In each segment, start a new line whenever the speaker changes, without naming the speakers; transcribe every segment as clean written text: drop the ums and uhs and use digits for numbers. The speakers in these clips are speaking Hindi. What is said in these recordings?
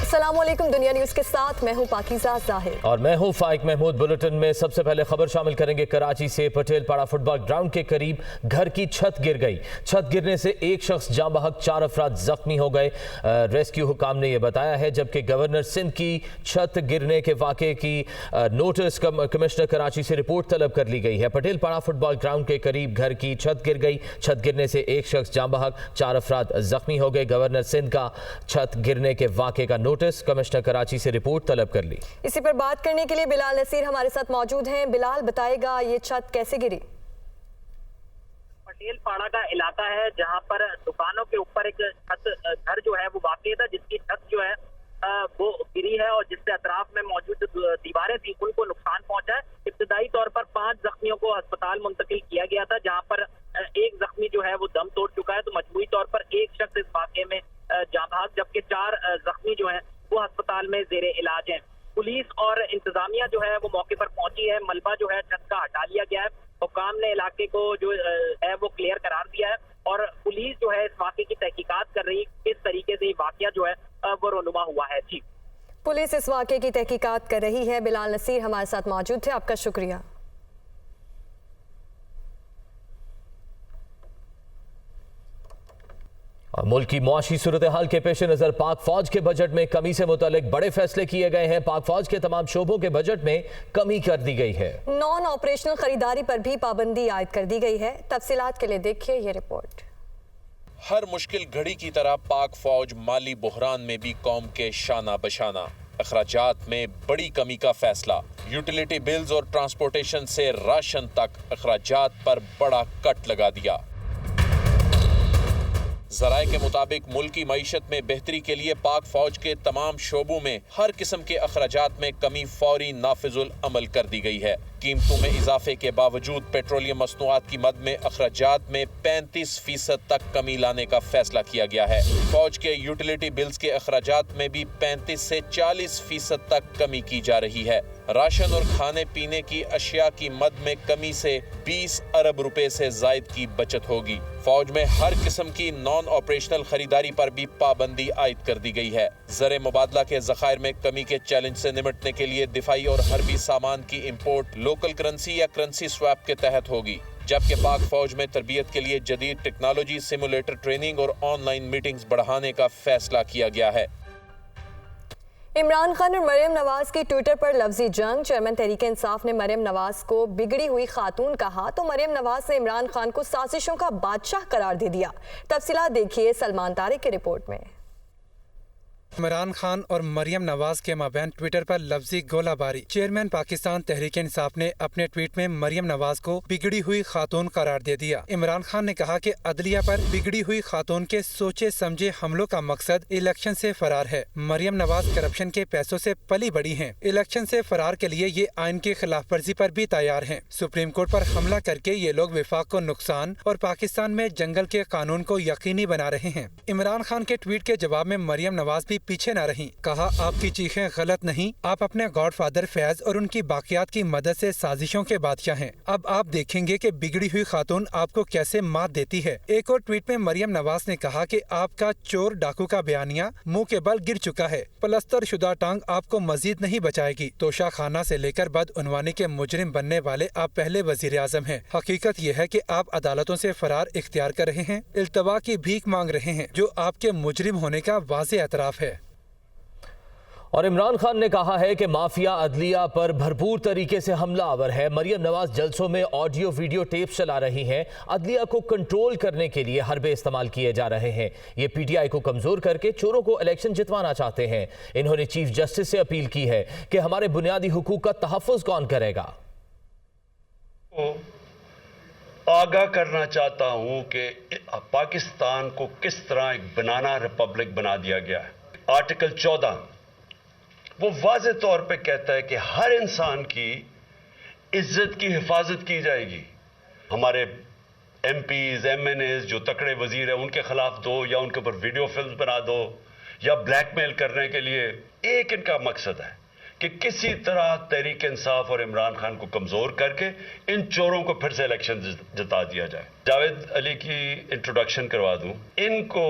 अस्सलामुअलैकुम, दुनिया न्यूज के साथ मैं हूं पाकिज़ा ज़ाहिर
और मैं हूं फाइक महमूद। बुलेटिन में सबसे पहले खबर शामिल करेंगे। कराची से पटेल पाड़ा फुटबॉल ग्राउंड के करीब घर की छत गिर गई। छत गिरने से एक शख्स जाँ बहक, 4 अफराद जख्मी हो गए। रेस्क्यू हुकाम ने यह बताया है, जबकि गवर्नर सिंध की छत गिरने के वाक़े की नोटिस कमिश्नर कराची से रिपोर्ट तलब कर ली गई है। पटेल पाड़ा फुटबॉल ग्राउंड के करीब घर की छत गिर गई। छत गिरने से एक शख्स जाँ बहक, 4 अफराद जख्मी हो गए। गवर्नर सिंध का छत गिरने के वाक़े का नोटिस कमिश्नर कराची से रिपोर्ट तलब कर ली।
इसी पर बात करने के लिए बिलाल नसीर हमारे साथ मौजूद हैं। बिलाल, बताएगा ये छत कैसे गिरी?
पटेल पाड़ा का इलाका है जहां पर दुकानों के ऊपर एक छत घर जो है वो वाक़ था, जिसकी छत जो है वो गिरी है और जिससे अतराफ में मौजूद दीवारें थी उनको नुकसान पहुंचा है। इब्तदाई तौर पर 5 जख्मियों को अस्पताल मुंतकिल किया गया था, जहां पर एक जख्मी जो है वो दम तोड़ चुका है। तो मजमूई तौर पर एक शख्स इस वाक़े में जाँ बहक, जबकि 4 जख्मी जो है वो अस्पताल में जेरे इलाज हैं। पुलिस और इंतजामिया जो है वो मौके पर पहुंची है। मलबा जो है छत का हटा लिया गया है। हुकाम ने इलाके को जो है वो क्लियर करार दिया है और पुलिस जो है इस वाक़े की तहकीकात कर रही है, किस तरीके से ये वाक़या जो है वो रोनुमा हुआ है। जी,
पुलिस इस वाक़े की तहकीकात कर रही है। बिलाल नसीर हमारे साथ मौजूद थे, आपका शुक्रिया।
मुल्क की मुआशी सूरत हाल के पेश नज़र पाक फौज के बजट में कमी से मुतालिक बड़े फैसले किए गए हैं। पाक फौज के तमाम शोबों के बजट में कमी कर दी गई है।
नॉन ऑपरेशनल खरीदारी पर भी पाबंदी आयद कर दी गई है। तफसीलात के लिए देखिए ये रिपोर्ट।
हर मुश्किल घड़ी की तरह पाक फौज माली बुहरान में भी कौम के शाना बशाना। अखराजात में बड़ी कमी का फैसला। यूटिलिटी बिल्स और ट्रांसपोर्टेशन से राशन तक अखराजात पर बड़ा कट लगा दिया। ज़राए के मुताबिक मुल्क की मईशत में बेहतरी के लिए पाक फौज के तमाम शोबों में हर किस्म के अखराजात में कमी फौरी नाफिजुल अमल कर दी गई है। कीमतों में इजाफे के बावजूद पेट्रोलियम मसनूआत की मद में अखराजात में 35% तक कमी लाने का फैसला किया गया है। फौज के यूटिलिटी बिल्स के अखराजात में भी 35 से 40% तक कमी की जा रही है। राशन और खाने पीने की अशिया की मद में कमी से 20 अरब रुपए से जायद की बचत होगी। फौज में हर किस्म की नॉन ऑपरेशनल खरीदारी पर भी पाबंदी आयद कर दी गई है। ज़र मुबादला के ज़खायर में कमी के चैलेंज से निपटने के लिए दिफाई और हरबी सामान की इम्पोर्ट लोकल करेंसी या करेंसी स्वैप के तहत होगी, जबकि पाक फौज में तरबियत के लिए जदीद टेक्नोलॉजी, सिमुलेटर ट्रेनिंग और ऑनलाइन मीटिंग्स बढ़ाने का फैसला किया गया है।
इमरान खान और मरियम नवाज की ट्विटर पर लफ्जी जंग। चेयरमैन तहरीक इंसाफ ने मरियम नवाज को बिगड़ी हुई खातून कहा तो मरियम नवाज ने इमरान खान को साजिशों का बादशाह करार दे दिया। तफसीलात देखिए सलमान तारिक की रिपोर्ट में।
इमरान खान और मरियम नवाज के माबैन ट्विटर पर लफ्जी गोलाबारी। चेयरमैन पाकिस्तान तहरीक इंसाफ ने अपने ट्वीट में मरियम नवाज को बिगड़ी हुई खातून करार दे दिया। इमरान खान ने कहा कि अदलिया पर बिगड़ी हुई खातून के सोचे समझे हमलों का मकसद इलेक्शन से फरार है। मरियम नवाज करप्शन के पैसों से पली बड़ी हैं। इलेक्शन से फरार के लिए ये आइन की खिलाफ वर्जी पर भी तैयार हैं। सुप्रीम कोर्ट पर हमला करके ये लोग विफाक को नुकसान और पाकिस्तान में जंगल के कानून को यकीनी बना रहे हैं। इमरान खान के ट्वीट के जवाब में मरियम नवाज भी पीछे न रही। कहा, आपकी चीखें गलत नहीं, आप अपने गॉडफादर फैज और उनकी बाकियात की मदद से साजिशों के बादशाह हैं। अब आप देखेंगे कि बिगड़ी हुई खातून आपको कैसे मात देती है। एक और ट्वीट में मरियम नवाज ने कहा कि आपका चोर डाकू का बयानिया मुंह के बल गिर चुका है। पलस्तर शुदा टांग आपको मजीद नहीं बचाएगी। तोशा खाना से लेकर बदउनवानी के मुजरिम बनने वाले आप पहले वजीर आजम हैं। हकीकत यह है कि आप अदालतों से फरार इख्तियार कर रहे हैं, इल्तवा की भीख मांग रहे हैं, जो आपके मुजरिम होने का वाज़ेह एतराफ है।
और इमरान खान ने कहा है कि माफिया अदलिया पर भरपूर तरीके से हमलावर है। मरियम नवाज जलसों में ऑडियो वीडियो टेप चला रही हैं। अदलिया को कंट्रोल करने के लिए हरबे इस्तेमाल किए जा रहे हैं। ये पीटीआई को कमजोर करके चोरों को इलेक्शन जितवाना चाहते हैं। इन्होंने चीफ जस्टिस से अपील की है कि हमारे बुनियादी हुकूक का तहफ़्फ़ुज़ कौन करेगा।
आगाह करना चाहता हूं कि पाकिस्तान को किस तरह एक बनाना रिपब्लिक बना दिया गया है। आर्टिकल 14 वो वाज़े तौर पे कहता है कि हर इंसान की इज्जत की हिफाजत की जाएगी। हमारे एमपीज, एमएनएज जो तकड़े वजीर हैं उनके खिलाफ दो या उनके ऊपर वीडियो फिल्म बना दो या ब्लैकमेल करने के लिए, एक इनका मकसद है कि किसी तरह तहरीक इंसाफ और इमरान खान को कमजोर करके इन चोरों को फिर से इलेक्शन जिता दिया जाए। जावेद अली की इंट्रोडक्शन करवा दूं। इनको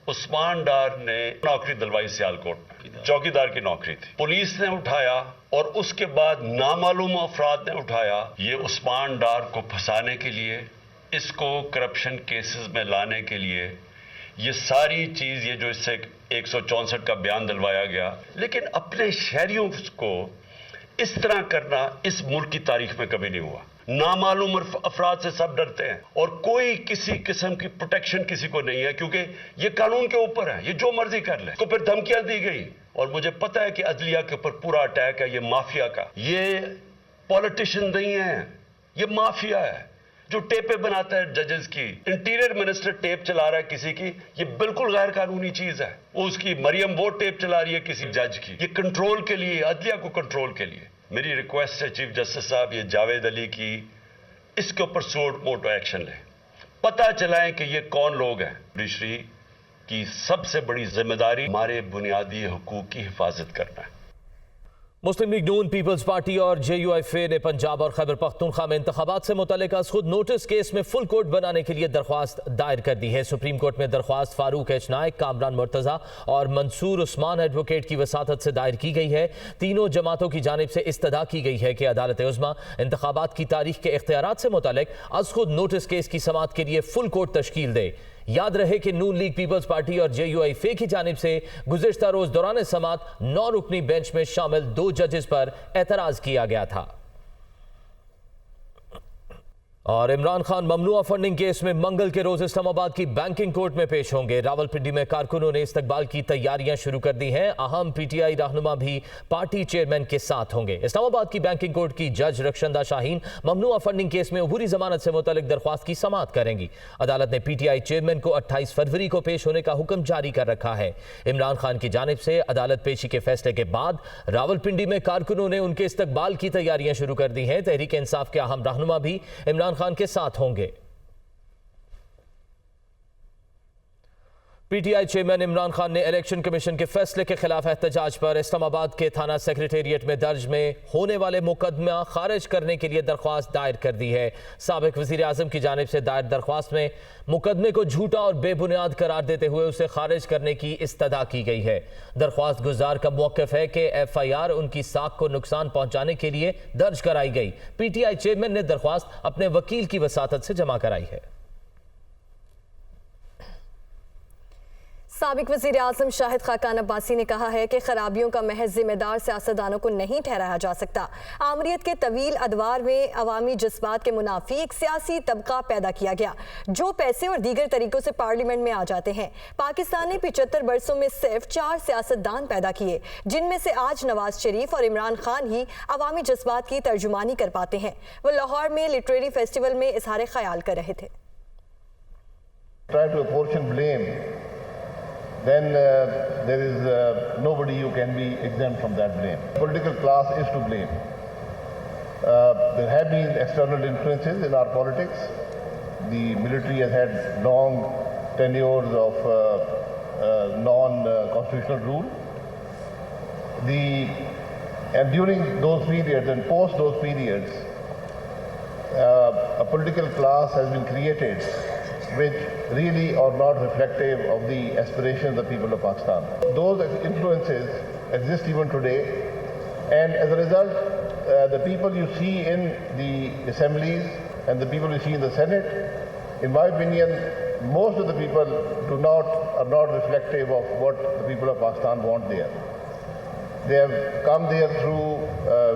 उस्मान डार ने नौकरी दिलवाई सियालकोट में। चौकीदार की नौकरी थी। पुलिस ने उठाया और उसके बाद नामालूम अफराद ने उठाया। ये उस्मान डार को फंसाने के लिए, इसको करप्शन केसेस में लाने के लिए, ये सारी चीज, ये जो इससे 164 का बयान दिलवाया गया, लेकिन अपने शहरियों को इस तरह करना इस मुल्क की तारीख में कभी नहीं हुआ। नामालूम अफराद से सब डरते हैं और कोई किसी किस्म की प्रोटेक्शन किसी को नहीं है, क्योंकि ये कानून के ऊपर है, ये जो मर्जी कर ले। तो फिर धमकियां दी गई और मुझे पता है कि अदलिया के ऊपर पूरा अटैक है, ये माफिया का। ये पॉलिटिशियन नहीं है, ये माफिया है जो टेपें बनाता है जजेस की। इंटीरियर मिनिस्टर टेप चला रहा है किसी की, ये बिल्कुल गैर कानूनी चीज है। वो उसकी मरियम वो टेप चला रही है किसी जज की। ये कंट्रोल के लिए, अदलिया को कंट्रोल के लिए। मेरी रिक्वेस्ट है चीफ जस्टिस साहब, ये जावेद अली की, इसके ऊपर सोट मोटो एक्शन लें, पता चलाएं कि ये कौन लोग हैं। जुडिशरी की सबसे बड़ी जिम्मेदारी हमारे बुनियादी हुकूक की हिफाजत करना है।
मुस्लिम लीग नून, पीपल्स पार्टी और JUIF ने पंजाब और खैबर पख्तूनख्वा में इंतखाबात से मुतल्लिक खुद नोटिस केस में फुल कोर्ट बनाने के लिए दरख्वास्त दायर कर दी है। सुप्रीम कोर्ट में दरख्वास्त फारूक H नाइक, कामरान मुर्तजा और मंसूर उस्मान एडवोकेट की वसातत से दायर की गई है। तीनों जमातों की जानिब से इस्तदा की गई है कि अदालत उज़्मा इंतखाबात की तारीख के इख्तियारात से मुतल्लिक खुद नोटिस केस की समाअत के लिए फुल कोर्ट तश्कील दे। याद रहे कि नून लीग, पीपल्स पार्टी और JUIF की जानिब से गुज़िश्ता रोज दौरान समाअत 9 रुकनी बेंच में शामिल 2 जजेस पर एतराज किया गया था। और इमरान खान ममनुआ फंडिंग केस में मंगल के रोज इस्लामाबाद की बैंकिंग कोर्ट में पेश होंगे। रावलपिंडी में कारकुनों ने इस्तकबाल की तैयारियां शुरू कर दी हैं। अहम PTI रहनुमा भी पार्टी चेयरमैन के साथ होंगे। इस्लामाबाद की बैंकिंग कोर्ट की जज रक्षंदा शाहीन ममनुआ फंडिंग केस में अबूरी जमानत से मुतल्लिक दरख्वास्त की समाअत करेंगी। अदालत ने PTI चेयरमैन को 28 फरवरी को पेश होने का हुक्म जारी कर रखा है। इमरान खान की जानिब से अदालत पेशी के फैसले के बाद रावलपिंडी में कारकुनों ने उनके इस्तकबाल की तैयारियां शुरू कर दी हैं। तहरीक इंसाफ के अहम रहनुमा भी इमरान खान के साथ होंगे। PTI चेयरमैन इमरान खान ने इलेक्शन कमीशन के फैसले के खिलाफ एहतजाज पर इस्लामाबाद के थाना सेक्रेटेरिएट में दर्ज में होने वाले मुकदमा खारिज करने के लिए दरख्वास्त दायर कर दी है। साबिक वजीर आजम की जानिब से दायर दरख्वास्त में मुकदमे को झूठा और बेबुनियाद करार देते हुए उसे खारिज करने की इस्तदा की गई है। दरख्वास्त गुजार का मौक़िफ़ है कि FIR उनकी साख को नुकसान पहुंचाने के लिए दर्ज कराई गई। PTI चेयरमैन ने दरख्वास्त अपने वकील की वसातत से जमा कराई है।
साबिक वज़ीर आज़म शाहिद खाकान अब्बासी ने कहा है कि खराबियों का महज जिम्मेदार सियासतदानों को नहीं ठहराया जा सकता। आमरीत के तवील अदवार में अवामी जज्बात के मुनाफी एक सियासी तबका पैदा किया गया जो पैसे और दीगर तरीकों से पार्लियामेंट में आ जाते हैं। पाकिस्तान ने 75 बरसों में सिर्फ 4 सियासतदान पैदा किए, जिनमें से आज नवाज शरीफ और इमरान खान ही अवामी जज्बात की तर्जुमानी कर पाते हैं। वो लाहौर में लिटरेरी फेस्टिवल में इजहार ख्याल कर रहे थे।
then there is nobody who can be exempt from that blame. Political class is to blame. There have been external influences in our politics. The military has had long tenures of non-constitutional rule. And during those periods and post those periods, a political class has been created which really are not reflective of the aspirations of the people of Pakistan. Those influences exist even today, and as a result, the people you see in the assemblies and the people you see in the Senate, in my opinion, most of the people are not reflective of what the people of Pakistan want there. They have come there through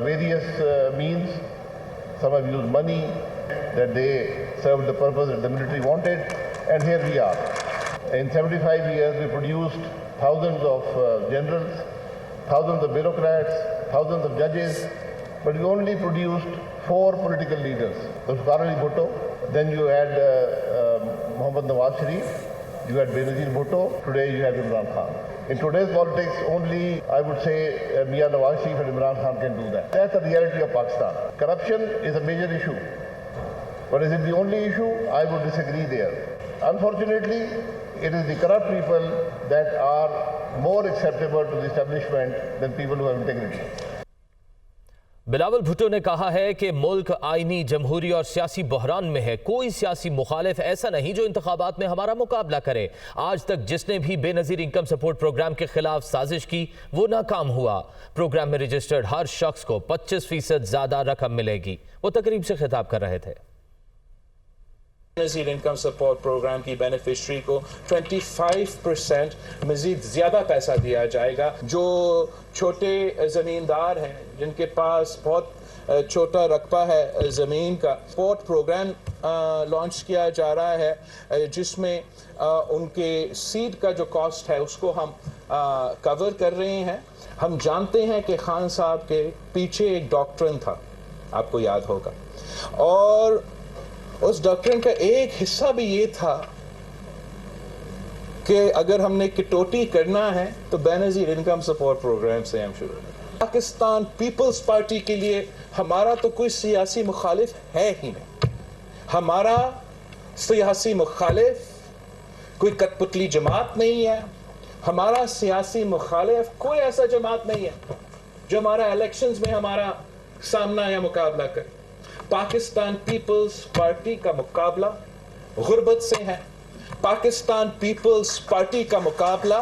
various means. Some have used money that they served the purpose that the military wanted, and here we are. In 75 years, we produced thousands of generals, thousands of bureaucrats, thousands of judges, but we only produced 4 political leaders. Zulfikar Ali Bhutto, then you had Mohammad Nawaz Sharif, you had Benazir Bhutto, today you have Imran Khan. In today's politics, only, I would say, Mia Nawaz Sharif and Imran Khan can do that. That's the reality of Pakistan. Corruption is a major issue. But is it the only issue? I would disagree there. Unfortunately, it is the corrupt people that are more acceptable to the establishment than people who have integrity.
Bilawal Bhutto ने कहा है कि मुल्क आईनी, जमहूरी और सियासी बहरान में है। कोई सियासी मुखालिफ ऐसा नहीं जो इंतखाबात में हमारा मुकाबला करे। आज तक जिसने भी बेनज़ीर इनकम सपोर्ट प्रोग्राम के खिलाफ साजिश की वो नाकाम हुआ। प्रोग्राम में रजिस्टर्ड हर शख्स को 25% ज्यादा रकम मिलेगी। वो तकरीब से खिताब कर रहे थे।
बेनज़ीर इनकम सपोर्ट प्रोग्राम की बेनिफिशरी को 25% मजीद ज़्यादा पैसा दिया जाएगा। जो छोटे ज़मींदार हैं जिनके पास बहुत छोटा रकबा है ज़मीन का, सपोर्ट प्रोग्राम लॉन्च किया जा रहा है जिसमें उनके सीड का जो कॉस्ट है उसको हम कवर कर रहे हैं। हम जानते हैं कि खान साहब के पीछे एक डॉक्ट्रिन था, आपको याद होगा, और उस डॉक्ट्रिन का एक हिस्सा भी ये था कि अगर हमने कटौती करना है तो बेनज़ीर इनकम सपोर्ट प्रोग्राम से हम शुरू करें। पाकिस्तान पीपल्स पार्टी के लिए हमारा तो कोई सियासी मुखालिफ है ही नहीं। हमारा सियासी मुखालिफ कोई कठपुतली जमात नहीं है। हमारा सियासी मुखालिफ कोई ऐसा जमात नहीं है जो हमारा इलेक्शंस में हमारा सामना या मुकाबला करे। पाकिस्तान पीपल्स पार्टी का मुकाबला गुर्बत से है। पाकिस्तान पीपल्स पार्टी का मुकाबला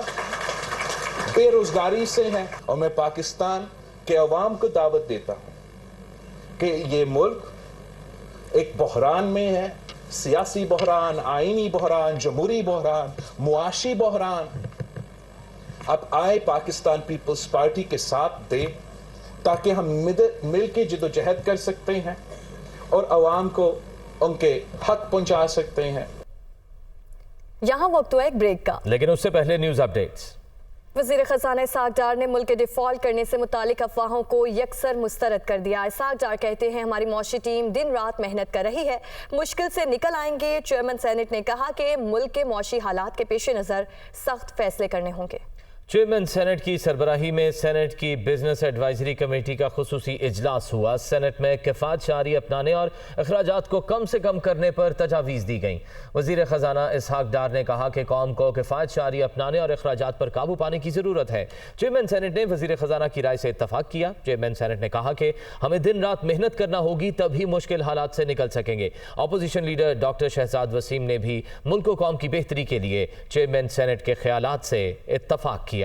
बेरोजगारी से है। और मैं पाकिस्तान के अवाम को दावत देता हूं कि ये मुल्क एक बहरान में है, सियासी बहरान, आईनी बहरान, जमहूरी बहरान, मुआशी बहरान। अब आए पाकिस्तान पीपल्स पार्टी के साथ दे ताकि हम मिल के जदोजहद कर सकते हैं और अवाम को उनके हक पहुंचा सकते हैं।
यहाँ वक्त हुआ एक ब्रेक का,
लेकिन उससे पहले न्यूज अपडेट्स।
वज़ीर ख़ज़ाना इसहाक डार ने मुल्क के डिफ़ॉल्ट करने से मुतालिक अफवाहों को यकसर मुस्तरद कर दिया। इसहाक डार कहते हैं हमारी मौशी टीम दिन रात मेहनत कर रही है, मुश्किल से निकल आएंगे। चेयरमैन सेनेट ने कहा कि मुल्क के मौशी हालात के पेश नज़र सख्त फैसले करने होंगे।
चेयरमैन सेनेट की सरबराही में सेनेट की बिजनेस एडवाइजरी कमेटी का खुसूसी इजलास हुआ। सेनेट में किफ़ायत शारी अपनाने और अखराजात को कम से कम करने पर तजावीज़ दी गई। वज़ीर ख़ज़ाना इसहाक डार ने कहा कि कौम को किफ़ायत शारी अपनाने और अखराजात पर काबू पाने की ज़रूरत है। चेयरमैन सेनेट ने वज़ीर ख़ज़ाना की राय से इत्तफ़ाक़ किया। चेयरमैन सेनेट ने कहा कि हमें दिन रात मेहनत करना होगी तभी मुश्किल हालात से निकल सकेंगे। Opposition leader doctor Shahzad Waseem ने भी मुल्क व कौम की बेहतरी के लिए चेयरमैन सेनेट के ख्यालात से इत्तफ़ाक़ किया।